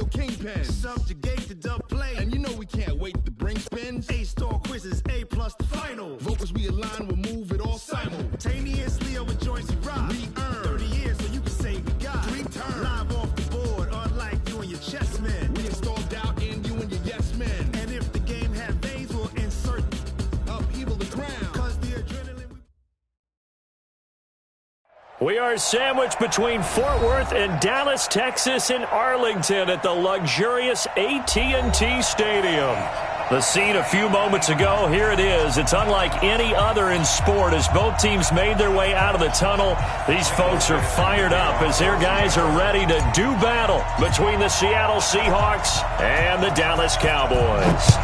your kingpin. Subjugate the dub play. And you know we can't wait to bring spins. A-star quizzes, A+ the final. Vocals we align, we'll move it all simultaneously over joints we rock. We earn 30 years so you can say we got 3 turns. Live off the board, unlike you and your chess men. We install doubt in you and your yes men. And if the game had veins, we'll insert upheaval the ground. Cause the adrenaline We are sandwiched between Fort Worth and Dallas, Texas, and Arlington at the luxurious AT&T Stadium. The scene a few moments ago, here it is. It's unlike any other in sport as both teams made their way out of the tunnel. These folks are fired up as their guys are ready to do battle between the Seattle Seahawks and the Dallas Cowboys.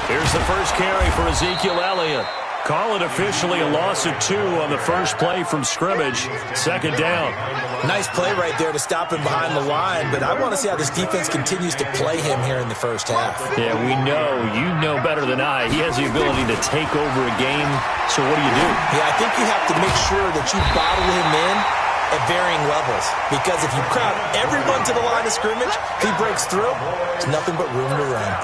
Here's the first carry for Ezekiel Elliott. Call it officially a loss of 2 on the first play from scrimmage. Second down. Nice play right there to stop him behind the line, but I want to see how this defense continues to play him here in the first half. Yeah, we know. You know better than I. He has the ability to take over a game. So what do you do? Yeah, I think you have to make sure that you bottle him in at varying levels, because if you crowd everyone to the line of scrimmage, if he breaks through, there's nothing but room to run.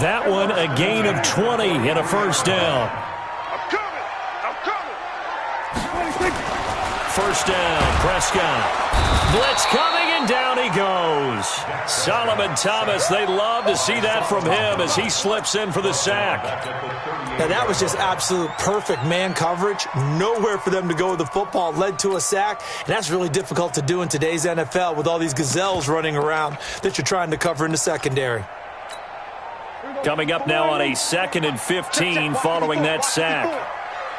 That one a gain of 20 and a first down. I'm coming. First down, Prescott. Blitz coming, and down he goes. Solomon Thomas, they love to see that from him as he slips in for the sack. Now, that was just absolute perfect man coverage. Nowhere for them to go with the football. Led to a sack, and that's really difficult to do in today's NFL with all these gazelles running around that you're trying to cover in the secondary. Coming up now on a 2nd and 15 following that sack.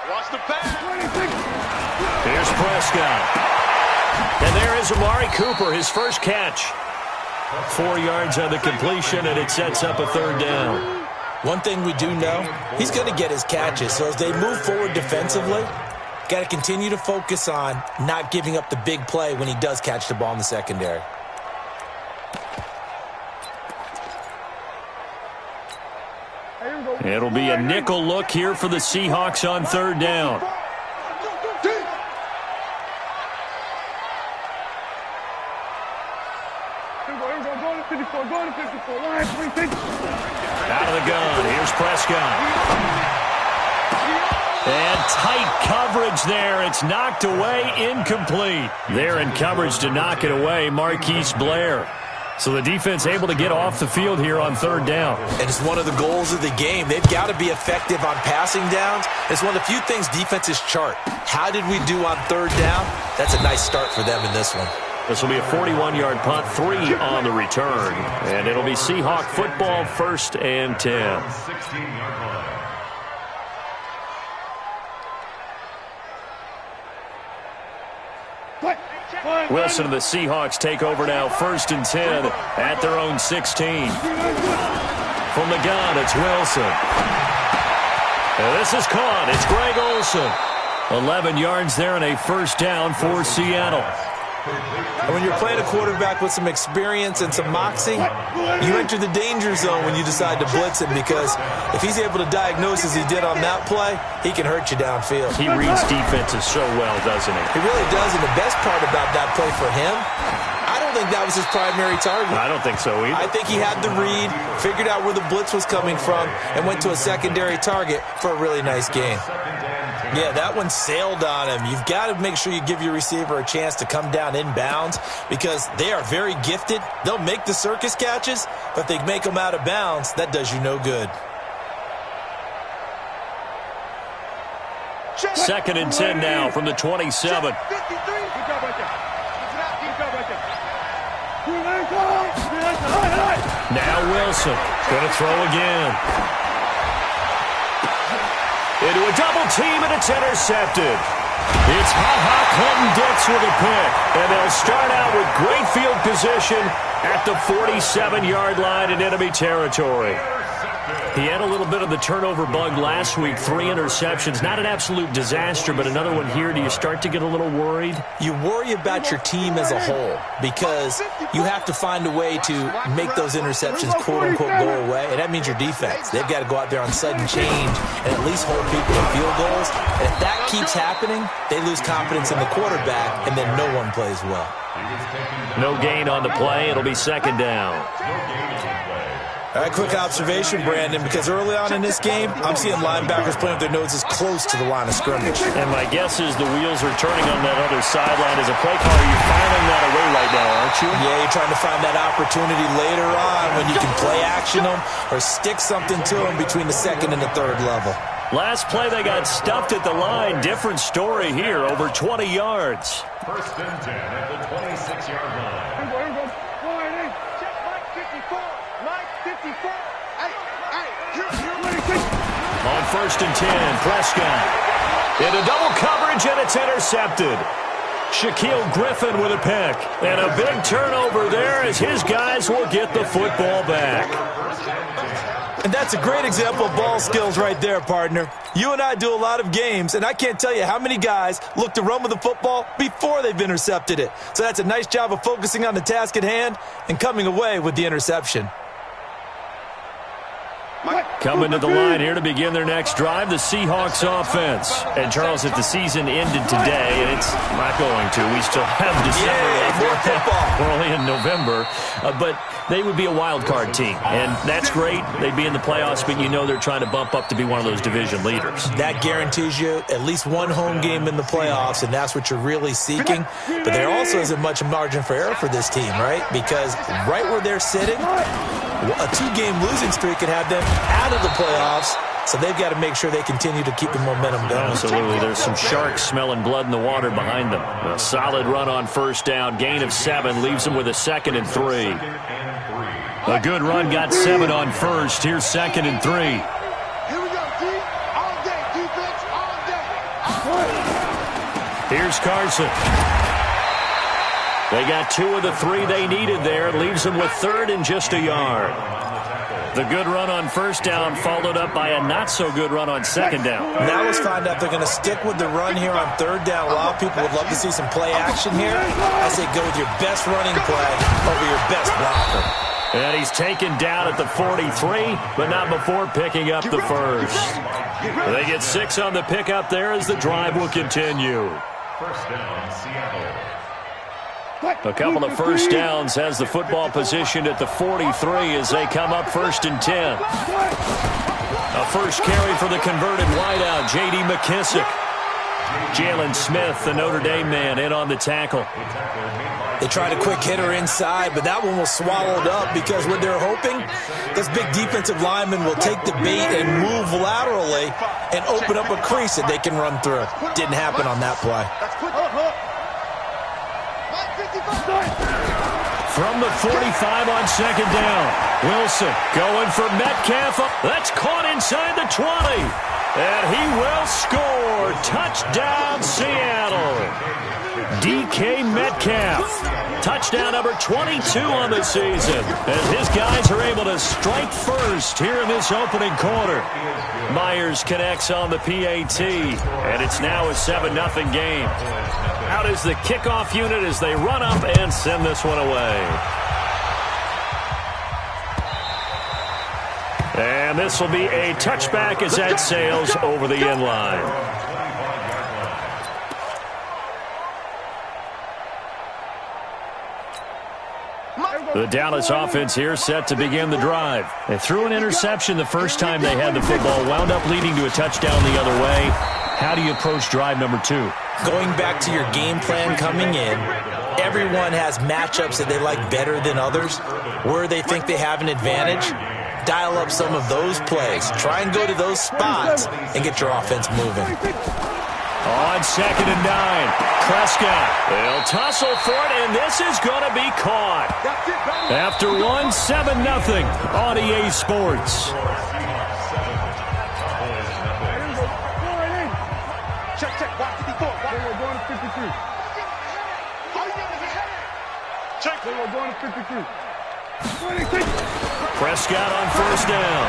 Watch the pass. Here's Prescott. And there is Amari Cooper, his first catch. 4 yards on the completion, and it sets up a third down. One thing we do know, he's going to get his catches. So as they move forward defensively, got to continue to focus on not giving up the big play when he does catch the ball in the secondary. It'll be a nickel look here for the Seahawks on third down. Out of the gun, here's Prescott. And tight coverage there. It's knocked away, incomplete. They're in coverage to knock it away, Marquise Blair. So the defense able to get off the field here on third down. And it's one of the goals of the game. They've got to be effective on passing downs. It's one of the few things defenses chart. How did we do on third down? That's a nice start for them in this one. This will be a 41-yard punt, 3 on the return. And it'll be Seahawk football, 1st and 10. Wilson and the Seahawks take over now, 1st and 10 at their own 16. From the gun, it's Wilson. And this is caught. It's Greg Olsen. 11 yards there and a first down for Seattle. And when you're playing a quarterback with some experience and some moxie, you enter the danger zone when you decide to blitz him, because if he's able to diagnose as he did on that play, he can hurt you downfield. He reads defenses so well, doesn't he? He really does, and the best part about that play for him, I don't think that was his primary target. I don't think so either. I think he had the read, figured out where the blitz was coming from, and went to a secondary target for a really nice gain. Yeah, that one sailed on him. You've got to make sure you give your receiver a chance to come down inbounds, because they are very gifted. They'll make the circus catches, but if they make them out of bounds, that does you no good. 2nd and 10 now from the 27. Now Wilson going to throw again. Into a double team, and it's intercepted. It's Ha-Ha Clinton-Dix with a pick. And they'll start out with great field position at the 47-yard line in enemy territory. He had a little bit of the turnover bug last week, 3 interceptions. Not an absolute disaster, but another one here. Do you start to get a little worried? You worry about your team as a whole because you have to find a way to make those interceptions, quote-unquote, go away, and that means your defense. They've got to go out there on sudden change and at least hold people to field goals. And if that keeps happening, they lose confidence in the quarterback, and then no one plays well. No gain on the play. It'll be second down. All right, quick observation, Brandon, because early on in this game, I'm seeing linebackers playing with their noses close to the line of scrimmage. And my guess is the wheels are turning on that other sideline. As a play caller, you're filing that away right now, aren't you? Yeah, you're trying to find that opportunity later on when you can play action them or stick something to them between the second and the third level. Last play, they got stuffed at the line. Different story here, over 20 yards. First and 10 at the 26-yard line. On first and 10, Prescott. Into double coverage, and it's intercepted. Shaquille Griffin with a pick. And a big turnover there as his guys will get the football back. And that's a great example of ball skills right there, partner. You and I do a lot of games, and I can't tell you how many guys look to run with the football before they've intercepted it. So that's a nice job of focusing on the task at hand and coming away with the interception. Coming to the line here to begin their next drive, the Seahawks offense. And, Charles, if the season ended today, and it's not going to, we still have December. More football. We're only in November. But they would be a wild card team. And that's great. They'd be in the playoffs, but you know they're trying to bump up to be one of those division leaders. That guarantees you at least one home game in the playoffs, and that's what you're really seeking. But there also isn't much margin for error for this team, right? Because right where they're sitting, a 2-game losing streak could have them out of the playoffs, so they've got to make sure they continue to keep the momentum going. Absolutely. There's some sharks smelling blood in the water behind them. A solid run on first down. Gain of 7 leaves them with a 2nd and 3. A good run got 7 on first. Here's 2nd and 3. Here we go, D. All day, defense, all day. Here's Carson. They got 2 of the 3 they needed there. It leaves them with 3rd and just a yard. The good run on first down followed up by a not-so-good run on second down. Now let's find out if they're going to stick with the run here on third down. A lot of people would love to see some play action here. I say go with your best running play over your best blocker. And he's taken down at the 43, but not before picking up the first. They get 6 on the pickup there as the drive will continue. First down, Seattle. A couple of first downs has the football positioned at the 43 as they come up 1st and 10. A first carry for the converted wideout, J.D. McKissick. Jalen Smith, the Notre Dame man, in on the tackle. They tried a quick hitter inside, but that one was swallowed up because what they're hoping, this big defensive lineman will take the bait and move laterally and open up a crease that they can run through. Didn't happen on that play. From the 45 on second down, Wilson going for Metcalf. That's caught inside the 20. And he will score. Touchdown, Seattle. DK Metcalf. Touchdown number 22 on the season. As his guys are able to strike first here in this opening quarter. Myers connects on the PAT. And it's now a 7-0 game. Out is the kickoff unit as they run up and send this one away. And this will be a touchback as that sails over the end line. The Dallas offense here set to begin the drive. They threw an interception the first time they had the football, wound up leading to a touchdown the other way. How do you approach drive number 2? Going back to your game plan coming in, everyone has matchups that they like better than others, where they think they have an advantage. Dial up some of those plays. Try and go to those spots and get your offense moving. On 2nd and 9, Prescott. They'll tussle for it, and this is going to be caught. After 1, 7-0 on EA Sports. Check. Watch 54. We're going to 53. Check. We're going to 53. Prescott on first down.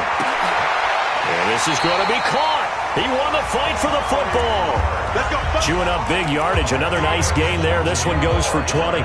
And this is going to be caught. He won the fight for the football. Chewing up big yardage. Another nice gain there. This one goes for 20.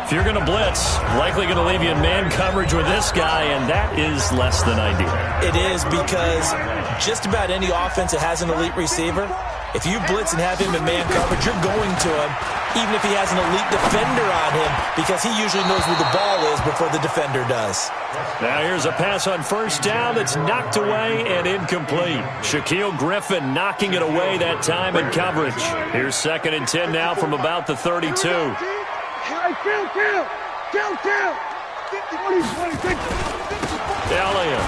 If you're going to blitz, likely going to leave you in man coverage with this guy, and that is less than ideal. It is, because just about any offense that has an elite receiver, if you blitz and have him in man coverage, you're going to him, even if he has an elite defender on him, because he usually knows where the ball is before the defender does. Now here's a pass on first down that's knocked away and incomplete. Shaquille Griffin knocking it away that time in coverage. Here's 2nd and 10 now from about the 32. Elliott.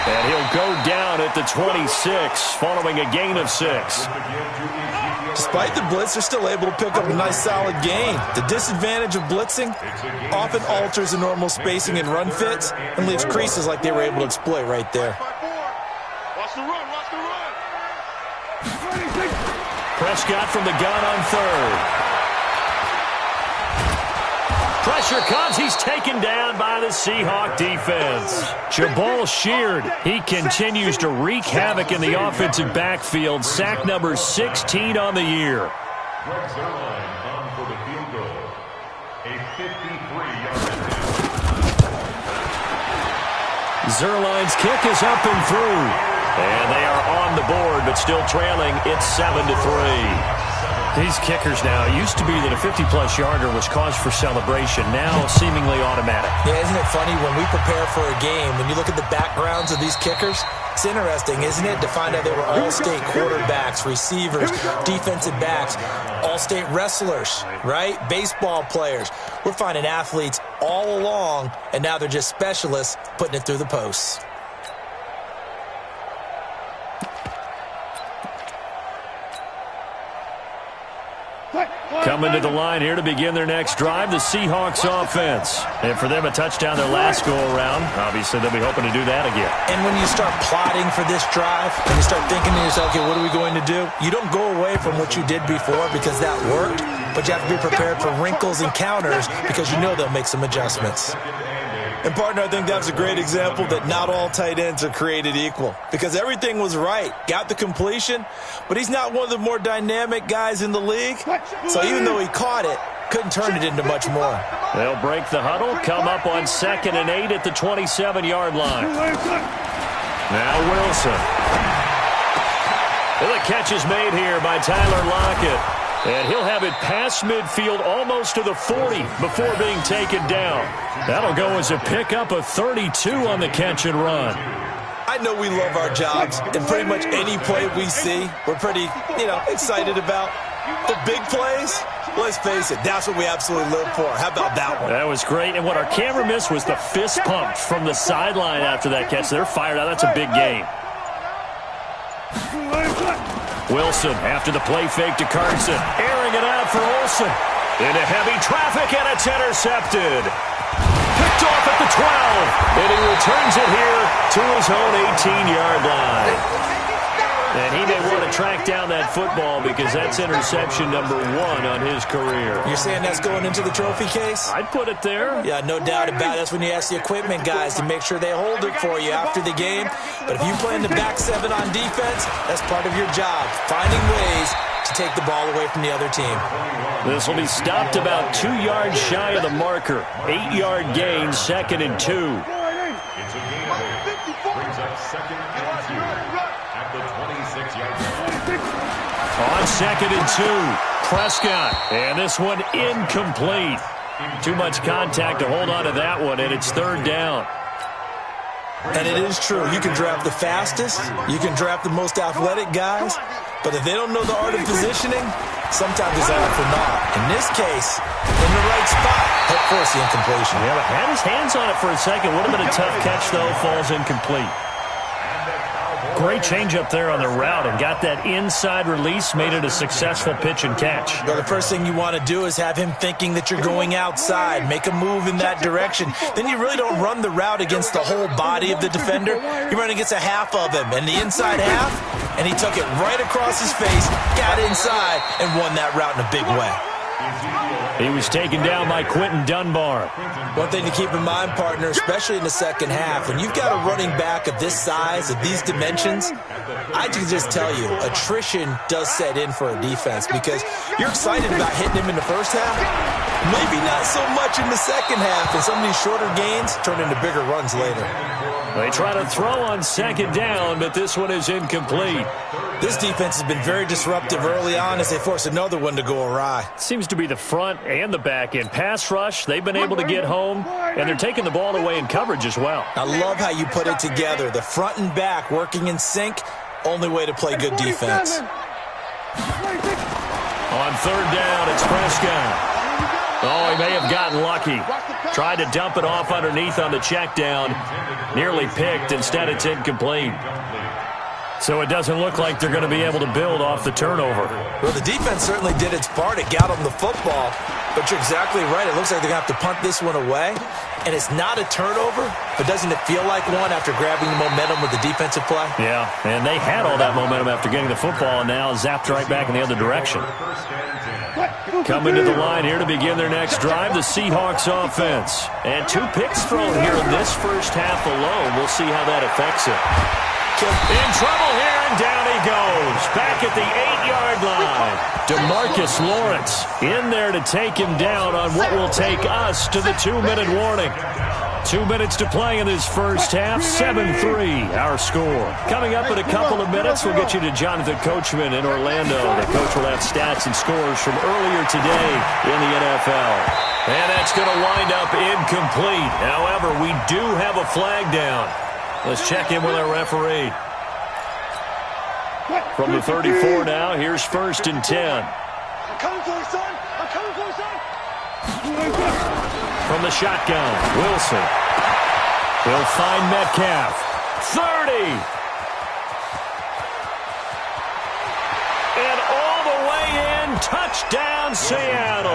And he'll go down at the 26 following a gain of 6. Despite the blitz, they're still able to pick up a nice solid gain. The disadvantage of blitzing often alters the normal spacing and run fits and leaves creases like they were able to exploit right there. Watch the run, watch the run. Prescott from the gun on 3rd. Pressure comes. He's taken down by the Seahawk defense. Jabal sheared. He continues to wreak havoc in the offensive backfield. Sack number 16 on the year. Zerline on for the field goal. A 53-yard attempt. Zerline's kick is up and through. And they are on the board, but still trailing. It's 7-3. These kickers now, it used to be that a 50-plus yarder was cause for celebration, now seemingly automatic. Yeah, isn't it funny when we prepare for a game, when you look at the backgrounds of these kickers, it's interesting, isn't it, to find out they were all-state quarterbacks, receivers, defensive backs, all-state wrestlers, right? Baseball players. We're finding athletes all along, and now they're just specialists putting it through the posts. Coming to the line here to begin their next drive, the Seahawks offense. And for them, a touchdown their last go-around. Obviously, they'll be hoping to do that again. And when you start plotting for this drive, and you start thinking to yourself, okay, what are we going to do? You don't go away from what you did before because that worked, but you have to be prepared for wrinkles and counters because you know they'll make some adjustments. And, partner, I think that's a great example that not all tight ends are created equal because everything was right. Got the completion, but he's not one of the more dynamic guys in the league. So even though he caught it, couldn't turn it into much more. They'll break the huddle, come up on 2nd and 8 at the 27-yard line. Now Wilson. And the catch is made here by Tyler Lockett. And he'll have it past midfield almost to the 40 before being taken down. That'll go as a pickup of 32 on the catch and run. I know we love our jobs, and pretty much any play we see, we're pretty, excited about. The big plays, let's face it, that's what we absolutely live for. How about that one? That was great, and what our camera missed was the fist pump from the sideline after that catch. They're fired out. That's a big gain. Wilson after the play fake to Carson. Airing it out for Olsen. Into heavy traffic, and it's intercepted. Picked off at the 12. And he returns it here to his own 18-yard line. And he may want to track down that football because that's interception number 1 on his career. You're saying that's going into the trophy case? I'd put it there. Yeah, no doubt about it. That's when you ask the equipment guys to make sure they hold it for you after the game. But if you play in the back 7 on defense, that's part of your job, finding ways to take the ball away from the other team. This will be stopped about 2 yards shy of the marker. 8-yard gain, 2nd and 2. It's a gain of 8. Brings up 2nd and 2 at the 26-yard line. On 2nd and 2, Prescott. And this one incomplete. Too much contact to hold on to that one, and it's 3rd down. And it is true. You can draft the fastest. You can draft the most athletic guys. But if they don't know the art of positioning, sometimes it's all for naught. In this case, in the right spot, help force the incompletion. Yeah, but had his hands on it for a second. Would have been a tough catch, though. Falls incomplete. Great change up there on the route and got that inside release, made it a successful pitch and catch. Well, the first thing you want to do is have him thinking that you're going outside, make a move in that direction. Then you really don't run the route against the whole body of the defender. You run against a half of him, and the inside half, and he took it right across his face, got inside, and won that route in a big way. He was taken down by Quentin Dunbar. One thing to keep in mind, partner, especially in the second half, when you've got a running back of this size, of these dimensions, I can just tell you, attrition does set in for a defense because you're excited about hitting him in the first half. Maybe not so much in the second half, and some of these shorter gains turn into bigger runs later. They try to throw on second down, but this one is incomplete. This defense has been very disruptive early on as they force another one to go awry. Seems to be the front and the back end. Pass rush, they've been able to get home, and they're taking the ball away in coverage as well. I love how you put it together. The front and back working in sync, only way to play good defense. On third down, it's Prescott. Oh, he may have gotten lucky. Tried to dump it off underneath on the check down. Nearly picked. Instead, it's incomplete. So it doesn't look like they're going to be able to build off the turnover. Well, the defense certainly did its part. It got them the football. But you're exactly right. It looks like they're going to have to punt this one away. And it's not a turnover, but doesn't it feel like one after grabbing the momentum with the defensive play? Yeah, and they had all that momentum after getting the football, and now zapped right back in the other direction. Coming to the line here to begin their next drive, the Seahawks offense. And 2 picks thrown here in this first half alone. We'll see how that affects it. In trouble here, and down he goes. Back at the 8-yard line. DeMarcus Lawrence in there to take him down on what will take us to the 2-minute warning. 2 minutes to play in this first half. 7-3, our score. Coming up in a couple of minutes, we'll get you to Jonathan Coachman in Orlando. The coach will have stats and scores from earlier today in the NFL. And that's going to wind up incomplete. However, we do have a flag down. Let's check in with our referee. From the 34 now, here's 1st and 10. I'm coming for you, son. I'm coming for you, son. From the shotgun, Wilson. He'll find Metcalf. 30. And all the way in, touchdown Seattle.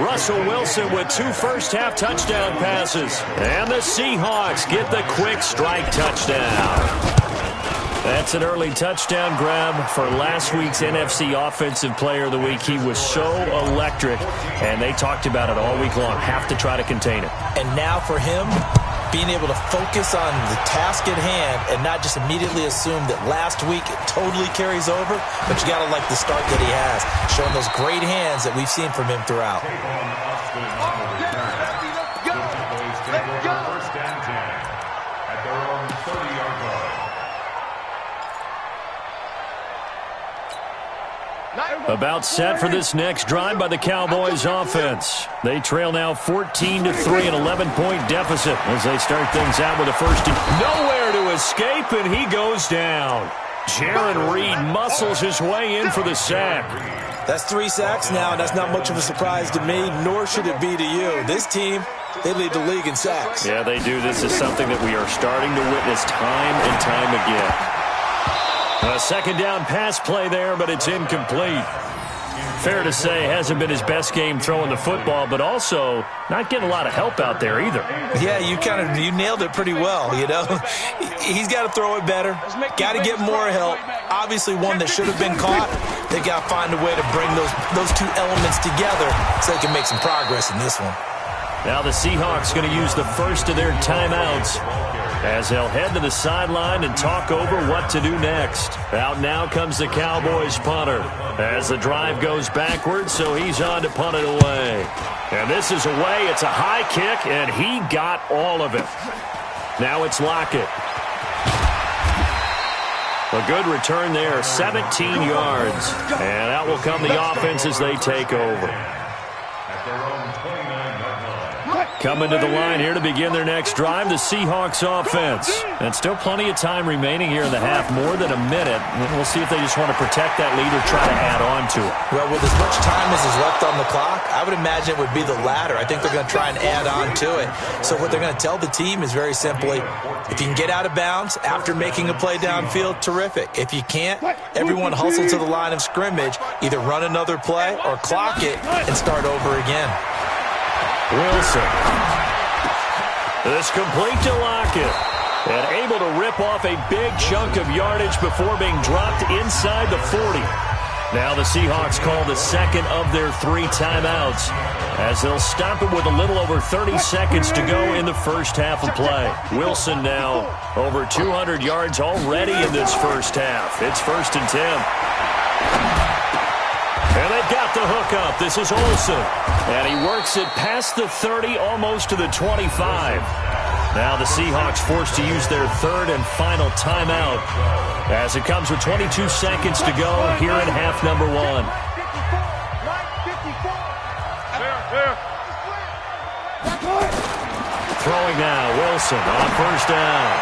Russell Wilson with 2 first-half touchdown passes. And the Seahawks get the quick strike touchdown. That's an early touchdown grab for last week's NFC Offensive Player of the Week. He was so electric, and they talked about it all week long. Have to try to contain it. And now for him, being able to focus on the task at hand and not just immediately assume that last week it totally carries over, but you got to like the start that he has, showing those great hands that we've seen from him throughout. About set for this next drive by the Cowboys offense. They trail now 14-3, an 11-point deficit as they start things out with a first and nowhere to escape, and he goes down. Jaron Reed muscles his way in for the sack. That's 3 sacks now, and that's not much of a surprise to me, nor should it be to you. This team, they lead the league in sacks. Yeah, they do. This is something that we are starting to witness time and time again. A second down pass play there, but it's incomplete. Fair to say, hasn't been his best game throwing the football, but also not getting a lot of help out there either. Yeah, you nailed it pretty well, you know. He's got to throw it better. Got to get more help. Obviously one that should have been caught. They got to find a way to bring those 2 elements together so they can make some progress in this one. Now the Seahawks going to use the first of their timeouts as they'll head to the sideline and talk over what to do next. Out now comes the Cowboys punter as the drive goes backwards, so he's on to punt it away. And this is away. It's a high kick, and he got all of it. Now it's Lockett. A good return there, 17 yards. And out will come the offense as they take over. Coming to the line here to begin their next drive, the Seahawks offense. And still plenty of time remaining here in the half, more than a minute. We'll see if they just want to protect that lead or try to add on to it. Well, with as much time as is left on the clock, I would imagine it would be the latter. I think they're going to try and add on to it. So what they're going to tell the team is very simply, if you can get out of bounds after making a play downfield, terrific. If you can't, everyone hustle to the line of scrimmage, either run another play or clock it and start over again. Wilson. This complete to Lockett. And able to rip off a big chunk of yardage before being dropped inside the 40. Now the Seahawks call the second of their 3 timeouts as they'll stop it with a little over 30 seconds to go in the first half of play. Wilson now over 200 yards already in this first half. It's 1st and 10. And they've got the hook up. This is Olsen. And he works it past the 30, almost to the 25. Now the Seahawks forced to use their 3rd and final timeout as it comes with 22 seconds to go here in half number 1. Throwing now, Wilson on 1st down.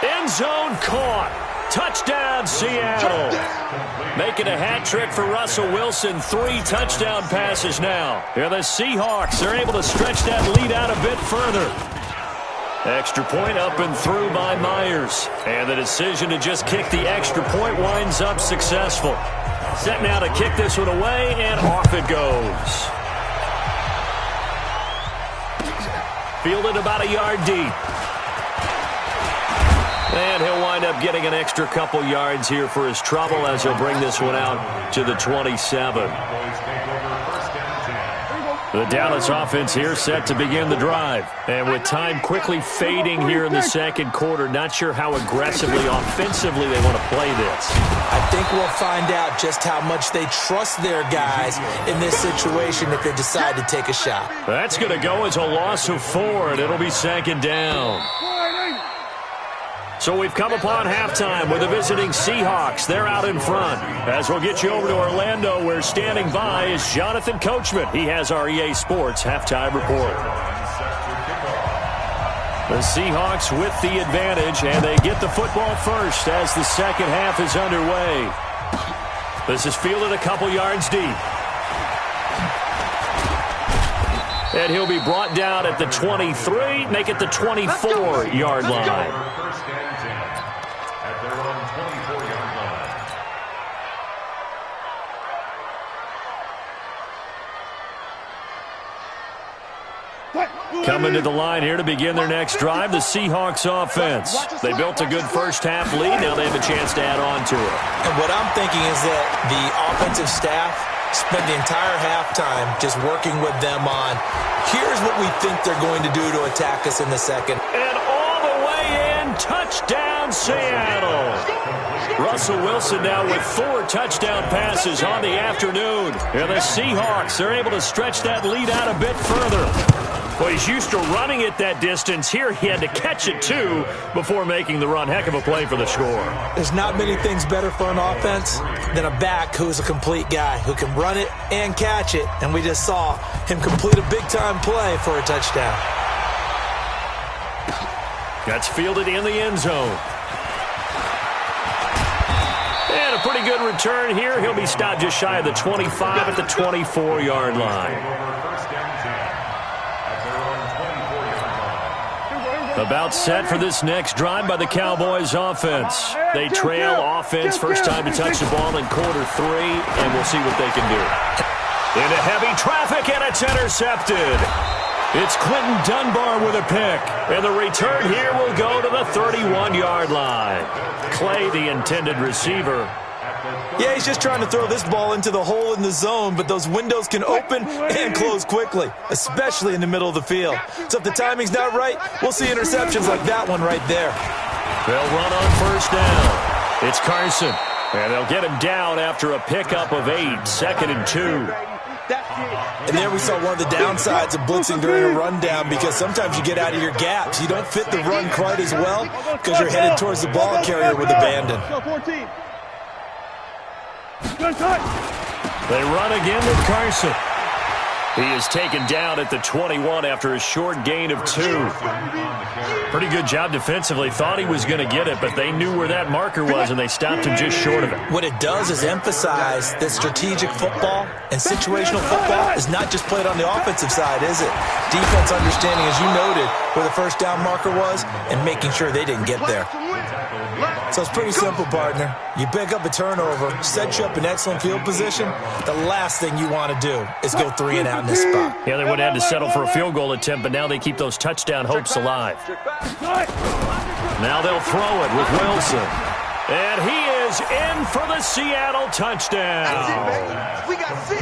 End zone caught. Touchdown, Seattle. Making a hat trick for Russell Wilson. 3 touchdown passes now. Here the Seahawks are able to stretch that lead out a bit further. Extra point up and through by Myers. And the decision to just kick the extra point winds up successful. Set now to kick this one away, and off it goes. Fielded about a yard deep. And he'll wind up getting an extra couple yards here for his trouble as he'll bring this one out to the 27. The Dallas offense here set to begin the drive. And with time quickly fading here in the second quarter, not sure how aggressively, offensively they want to play this. I think we'll find out just how much they trust their guys in this situation if they decide to take a shot. That's going to go as a loss of 4, and it'll be 2nd down. So we've come upon halftime with the visiting Seahawks. They're out in front. As we'll get you over to Orlando, where standing by is Jonathan Coachman. He has our EA Sports halftime report. The Seahawks with the advantage, and they get the football first as the second half is underway. This is fielded a couple yards deep. And he'll be brought down at the 23, make it the 24-yard line. Coming to the line here to begin their next drive, the Seahawks offense. They built a good first half lead. Now they have a chance to add on to it. And what I'm thinking is that the offensive staff spent the entire halftime just working with them on, here's what we think they're going to do to attack us in the second. And all the way in, touchdown Seattle. Russell Wilson now with 4 touchdown passes on the afternoon. And the Seahawks are able to stretch that lead out a bit further. Well, he's used to running it that distance. Here he had to catch it, too, before making the run. Heck of a play for the score. There's not many things better for an offense than a back who's a complete guy, who can run it and catch it. And we just saw him complete a big-time play for a touchdown. That's fielded in the end zone. And a pretty good return here. He'll be stopped just shy of the 25 at the 24-yard line. About set for this next drive by the Cowboys offense. They trail offense, first time to touch the ball in quarter 3, and we'll see what they can do. Into heavy traffic, and it's intercepted. It's Quentin Dunbar with a pick, and the return here will go to the 31-yard line. Clay, the intended receiver. Yeah, he's just trying to throw this ball into the hole in the zone, but those windows can open and close quickly, especially in the middle of the field. So if the timing's not right, we'll see interceptions like that one right there. They'll run on first down. It's Carson, and they'll get him down after a pickup of 8, 2nd and 2. And there we saw one of the downsides of blitzing during a rundown, because sometimes you get out of your gaps. You don't fit the run quite as well because you're headed towards the ball carrier with abandon. They run again with Carson. He is taken down at the 21 after a short gain of 2. Pretty good job defensively. Thought he was going to get it, but they knew where that marker was, and they stopped him just short of it. What it does is emphasize that strategic football and situational football is not just played on the offensive side, is it? Defense understanding, as you noted, where the first down marker was and making sure they didn't get there. So it's pretty simple, partner. You pick up a turnover, set you up in excellent field position. The last thing you want to do is go 3 and out in this spot. Yeah, they would have had to settle for a field goal attempt, but now they keep those touchdown hopes alive. Now they'll throw it with Wilson. And he is is in for the Seattle touchdown.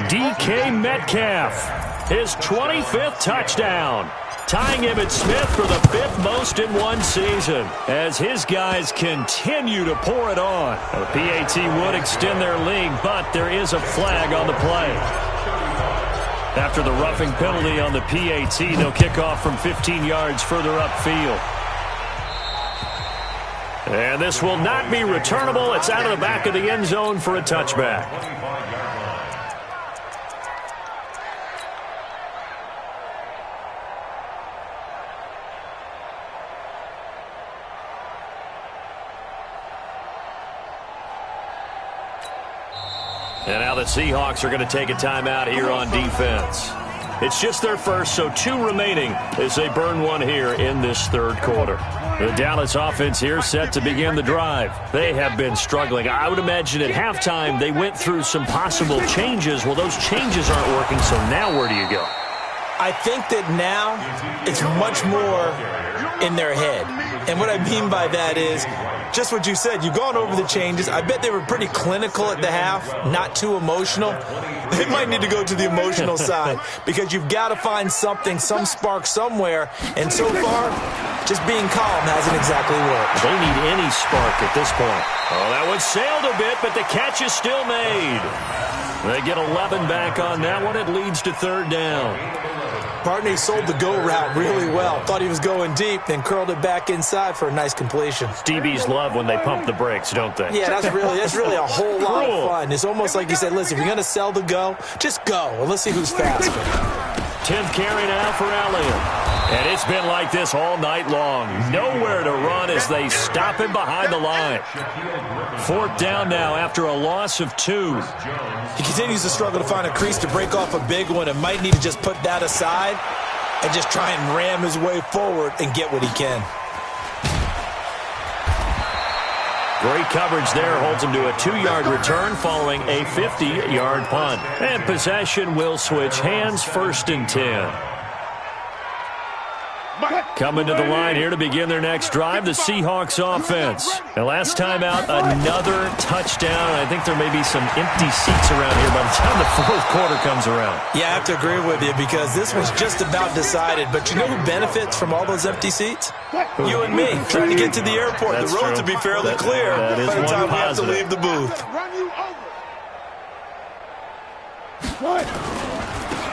DK Metcalf, his 25th touchdown, tying Emmitt Smith for the 5th most in one season as his guys continue to pour it on. The PAT would extend their lead, but there is a flag on the play. After the roughing penalty on the PAT, they'll kick off from 15 yards further upfield. And this will not be returnable. It's out of the back of the end zone for a touchback. And now the Seahawks are going to take a timeout here on defense. It's just their first, so 2 remaining as they burn one here in this third quarter. The Dallas offense here set to begin the drive. They have been struggling. I would imagine at halftime they went through some possible changes. Well, those changes aren't working, so now where do you go? I think that now it's much more in their head. And what I mean by that is just what you said. You've gone over the changes. I bet they were pretty clinical at the half, not too emotional. They might need to go to the emotional side because you've got to find something, some spark somewhere. And so far, just being calm hasn't exactly worked. They need any spark at this point. Oh, that one sailed a bit, but the catch is still made. They get 11 back on that one. It leads to third down. Partney sold the go route really well. Thought he was going deep, then curled it back inside for a nice completion. DBs love when they pump the brakes, don't they? Yeah, that's really a whole lot of fun. It's almost like you said, listen, if you're going to sell the go, just go. And let's see who's faster. 10th carry now for Elliott. And it's been like this all night long. Nowhere to run as they stop him behind the line. 4th down now after a loss of 2. He continues to struggle to find a crease to break off a big one and might need to just put that aside and just try and ram his way forward and get what he can. Great coverage there holds him to a 2-yard return following a 50-yard punt. And possession will switch hands, 1st and 10. Coming to the line here to begin their next drive, the Seahawks offense. And last time out, another touchdown. I think there may be some empty seats around here by the time the 4th quarter comes around. Yeah, I have to agree with you because this was just about decided. But you know who benefits from all those empty seats? You and me, trying to get to the airport. That's the roads true. will be fairly clear that is by the time one we have to positive. leave the booth.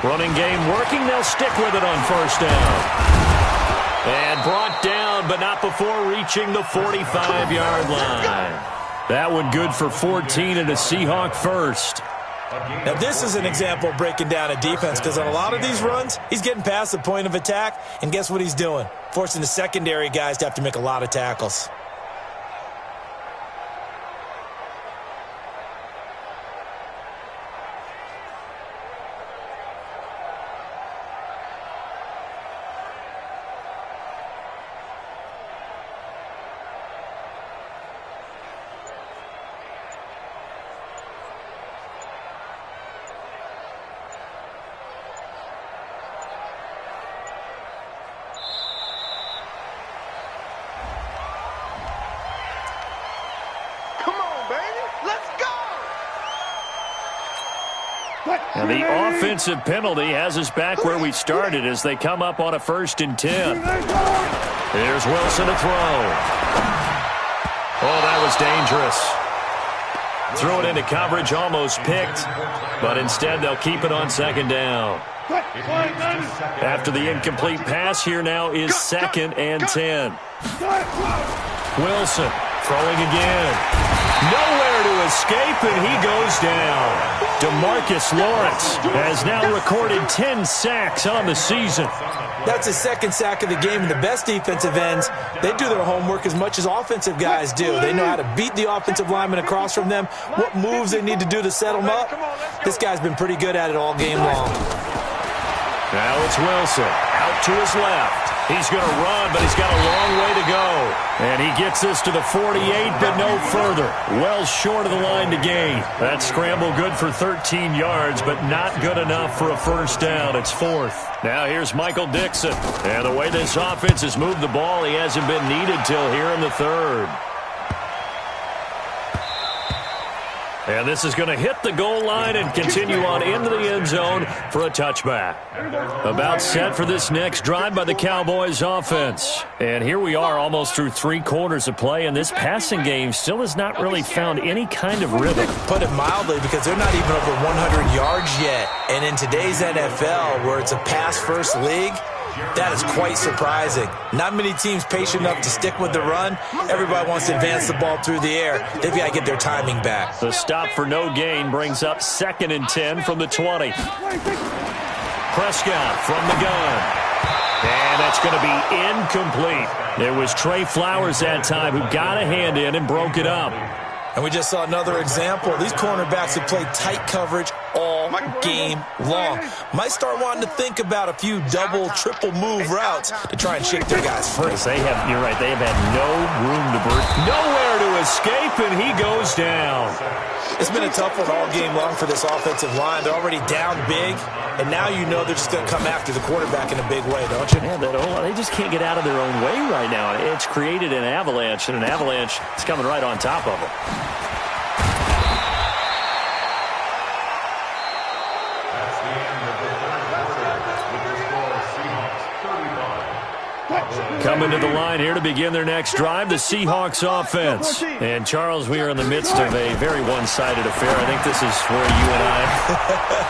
Running game working. They'll stick with it on 1st down. And brought down, but not before reaching the 45-yard line. That one good for 14 and a Seahawk first. Now, this is an example of breaking down a defense because on a lot of these runs, he's getting past the point of attack, and guess what he's doing? Forcing the secondary guys to have to make a lot of tackles. And the offensive penalty has us back where we started as they come up on a 1st and 10. Here's Wilson to throw. Oh, that was dangerous. Threw it into coverage, almost picked, but instead they'll keep it on 2nd down. After the incomplete pass, here now is 2nd and 10. Wilson throwing again. Nowhere to escape, and he goes down. DeMarcus Lawrence has now recorded 10 sacks on the season. That's his 2nd sack of the game, and the best defensive ends, they do their homework as much as offensive guys do. They know how to beat the offensive lineman across from them, what moves they need to do to set them up. This guy's been pretty good at it all game long. Now it's Wilson out to his left. He's going to run, but he's got a long way to go. And he gets this to the 48, but no further. Well short of the line to gain. That scramble good for 13 yards, but not good enough for a 1st down. It's 4th. Now here's Michael Dixon. And the way this offense has moved the ball, he hasn't been needed till here in the 3rd. And this is going to hit the goal line and continue on into the end zone for a touchback. About set for this next drive by the Cowboys offense. And here we are almost through 3 quarters of play, and this passing game still has not really found any kind of rhythm. Put it mildly, because they're not even over 100 yards yet. And in today's NFL, where it's a pass-first league, that is quite surprising. Not many teams patient enough to stick with the run. Everybody wants to advance the ball through the air. They've got to get their timing back. The stop for no gain brings up 2nd and 10 from the 20. Prescott from the gun. And that's going to be incomplete. It was Trey Flowers that time who got a hand in and broke it up. And we just saw another example. These cornerbacks have played tight coverage all game long. Might start wanting to think about a few double, triple move routes to try and shake their guys free. You're right, they have had no room to breathe. Nowhere to escape, and he goes down. It's been a tough one all game long for this offensive line. They're already down big, and now you know they're just going to come after the quarterback in a big way, don't you? Yeah, they just can't get out of their own way right now. It's created an avalanche, and an avalanche is coming right on top of them. Coming to the line here to begin their next drive, the Seahawks offense. And, Charles, we are in the midst of a very one-sided affair. I think this is where you and I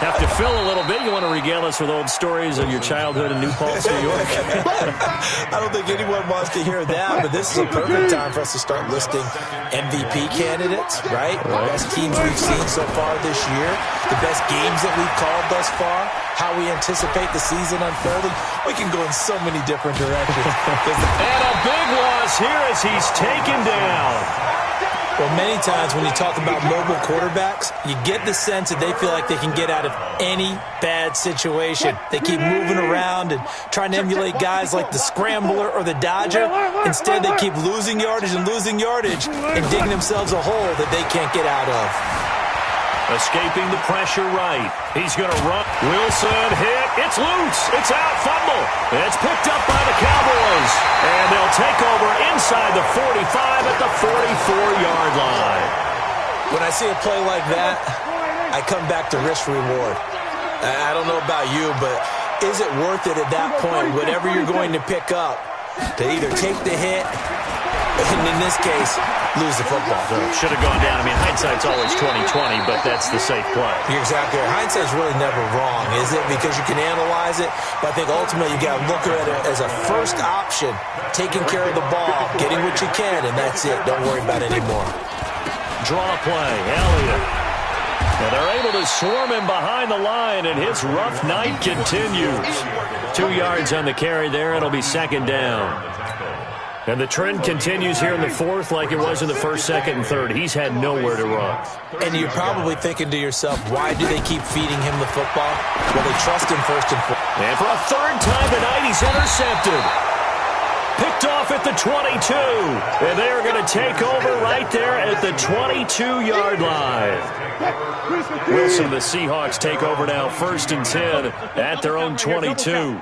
have to fill a little bit. You want to regale us with old stories of your childhood in New Paltz, New York? I don't think anyone wants to hear that, but this is a perfect time for us to start listing MVP candidates, right? The best teams we've seen so far this year, the best games that we've called thus far, how we anticipate the season unfolding. We can go in so many different directions. And a big loss here as he's taken down. Well, many times when you talk about mobile quarterbacks, you get the sense that they feel like they can get out of any bad situation. They keep moving around and trying to emulate guys like the Scrambler or the Dodger. Instead, they keep losing yardage and digging themselves a hole that they can't get out of. Escaping the pressure right. He's going to run. Wilson hit. It's loose. It's out. Fumble. It's picked up by the Cowboys. And they'll take over inside the 45 at the 44-yard line. When I see a play like that, I come back to risk-reward. I don't know about you, but is it worth it at that point, whatever you're going to pick up, to either take the hit, and in this case, lose the football? Should have gone down. I mean, hindsight's always 20/20, but that's the safe play. You're exactly right. Hindsight's really never wrong, is it? Because you can analyze it, but I think ultimately you got to look at it as a first option, taking care of the ball, getting what you can, and that's it. Don't worry about it anymore. Draw play. Elliott. And they're able to swarm him behind the line, and his rough night continues. 2 yards on the carry there. It'll be 2nd down. And the trend continues here in the 4th like it was in the 1st, 2nd, and 3rd. He's had nowhere to run. And you're probably thinking to yourself, why do they keep feeding him the football? Well, they trust him first and foremost. And for a 3rd time tonight, he's intercepted. Picked off at the 22. And they are going to take over right there at the 22-yard line. Wilson, the Seahawks take over now 1st and 10 at their own 22.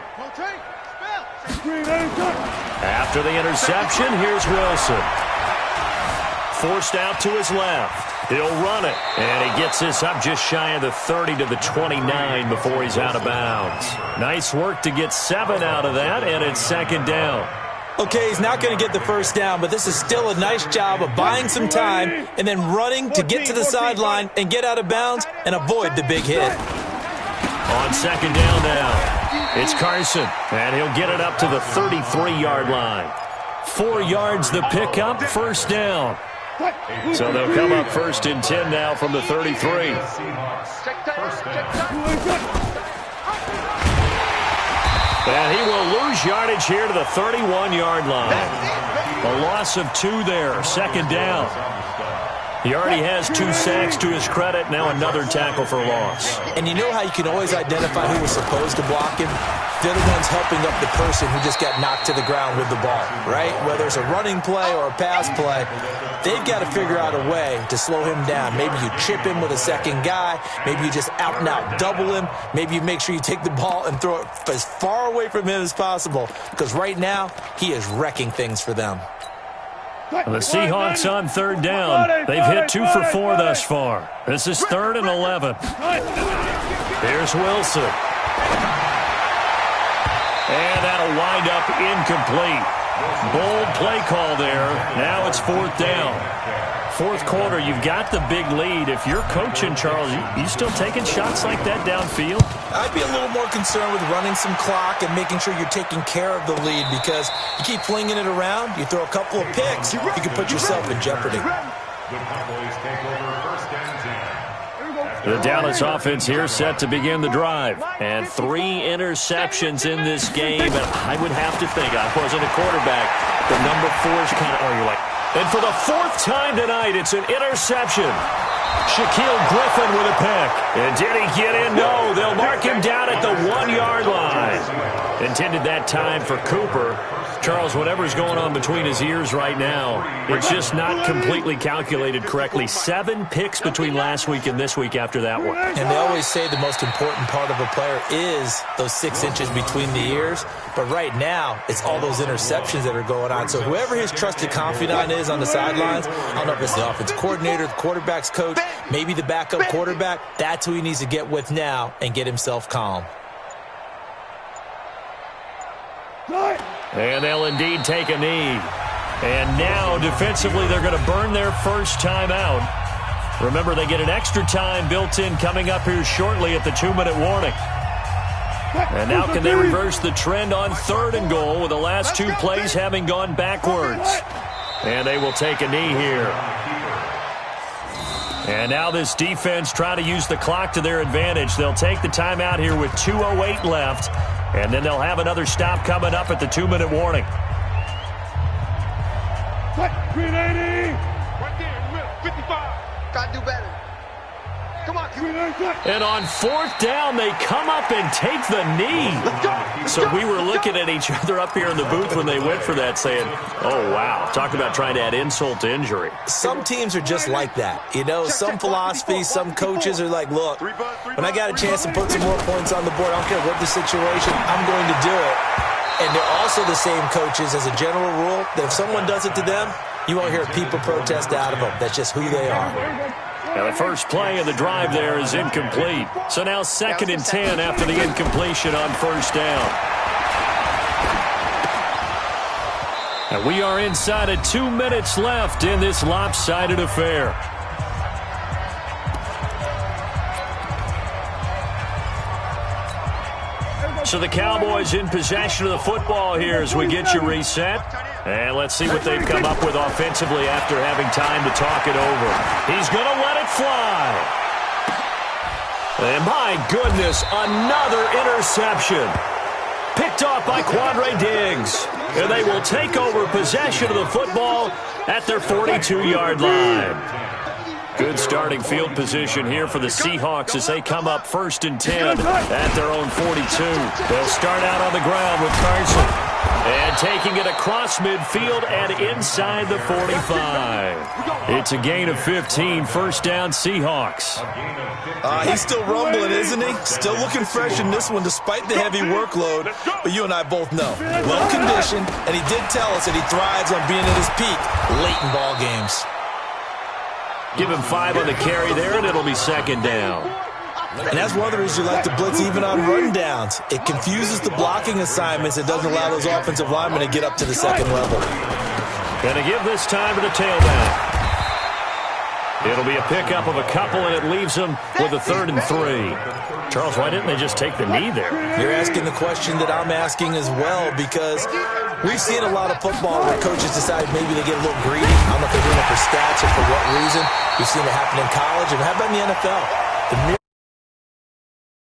After the interception, here's Wilson. Forced out to his left. He'll run it. And he gets this up just shy of the 30 to the 29 before he's out of bounds. Nice work to get 7 out of that, and it's 2nd down. Okay, he's not going to get the 1st down, but this is still a nice job of buying some time and then running to get to the sideline and get out of bounds and avoid the big hit. On 2nd down now. It's Carson, and he'll get it up to the 33-yard line. 4 yards the pickup, 1st down. So they'll come up 1st and 10 now from the 33. And he will lose yardage here to the 31-yard line. A loss of 2 there, 2nd down. He already has 2 sacks to his credit. Now another tackle for loss. And you know how you can always identify who was supposed to block him? They're the ones helping up the person who just got knocked to the ground with the ball, right? Whether it's a running play or a pass play, they've got to figure out a way to slow him down. Maybe you chip him with a second guy. Maybe you just out and out double him. Maybe you make sure you take the ball and throw it as far away from him as possible. Because right now, he is wrecking things for them. And the Seahawks on third down. They've hit 2 for 4 thus far. This is 3rd and 11. Here's Wilson. And that'll wind up incomplete. Bold play call there. Now it's 4th down. 4th quarter, you've got the big lead. If you're coaching, Charles, you still taking shots like that downfield? I'd be a little more concerned with running some clock and making sure you're taking care of the lead, because you keep flinging it around, you throw a couple of picks, you can put yourself in jeopardy. The Cowboys take over 1st and 10. The Dallas offense here set to begin the drive. And 3 interceptions in this game. And I would have to think, I wasn't a quarterback, the number 4 is kind of, you're like. And for the 4th time tonight, it's an interception. Shaquille Griffin with a pick. And did he get in? No, they'll mark him down at the 1-yard line. Intended that time for Cooper. Charles, whatever's going on between his ears right now, it's just not completely calculated correctly. 7 picks between last week and this week after that one. And they always say the most important part of a player is those 6 inches between the ears. But right now, it's all those interceptions that are going on. So whoever his trusted confidant is on the sidelines, I don't know if it's the offense coordinator, the quarterback's coach, maybe the backup quarterback, that's who he needs to get with now and get himself calm. And they'll indeed take a knee. And now, defensively, they're going to burn their first time out. Remember, they get an extra time built in coming up here shortly at the 2-minute warning. And now can they reverse the trend on 3rd and goal with the last 2 plays having gone backwards? And they will take a knee here. And now this defense trying to use the clock to their advantage. They'll take the timeout here with 2:08 left. And then they'll have another stop coming up at the 2-minute warning. 380. Right there, 55. Gotta do better. Come on, and on 4th down, they come up and take the knee. So we were looking at each other up here in the booth when they went for that saying, oh, wow. Talk about trying to add insult to injury. Some teams are just like that. You know, some philosophies, some coaches are like, look, when I got a chance to put some more points on the board, I don't care what the situation, I'm going to do it. And they're also the same coaches as a general rule that if someone does it to them, you won't hear people protest out of them. That's just who they are. Now the first play of the drive there is incomplete. So now 2nd and 10 after the incompletion on 1st down. And we are inside of 2 minutes left in this lopsided affair. So the Cowboys in possession of the football here as we get you reset. And let's see what they've come up with offensively after having time to talk it over. He's going to let it fly. And my goodness, another interception. Picked off by Quandre Diggs. And they will take over possession of the football at their 42-yard line. Good starting field position here for the Seahawks as they come up 1st and 10 at their own 42. They'll start out on the ground with Carson. And taking it across midfield and inside the 45. It's a gain of 15, 1st down Seahawks. He's still rumbling, isn't he? Still looking fresh in this one despite the heavy workload. But you and I both know, well-conditioned, and he did tell us that he thrives on being at his peak late in ball games. Give him 5 on the carry there, and it'll be 2nd down. And that's one of the reasons you like to blitz even on rundowns. It confuses the blocking assignments. It doesn't allow those offensive linemen to get up to the 2nd level. Going to give this time to the tailback. It'll be a pickup of a couple, and it leaves them with a 3rd and 3. Charles, why didn't they just take the knee there? You're asking the question that I'm asking as well, because we've seen a lot of football where coaches decide maybe they get a little greedy. I don't know if they're doing it for stats or for what reason. We've seen it happen in college, and how about in the NFL? The mere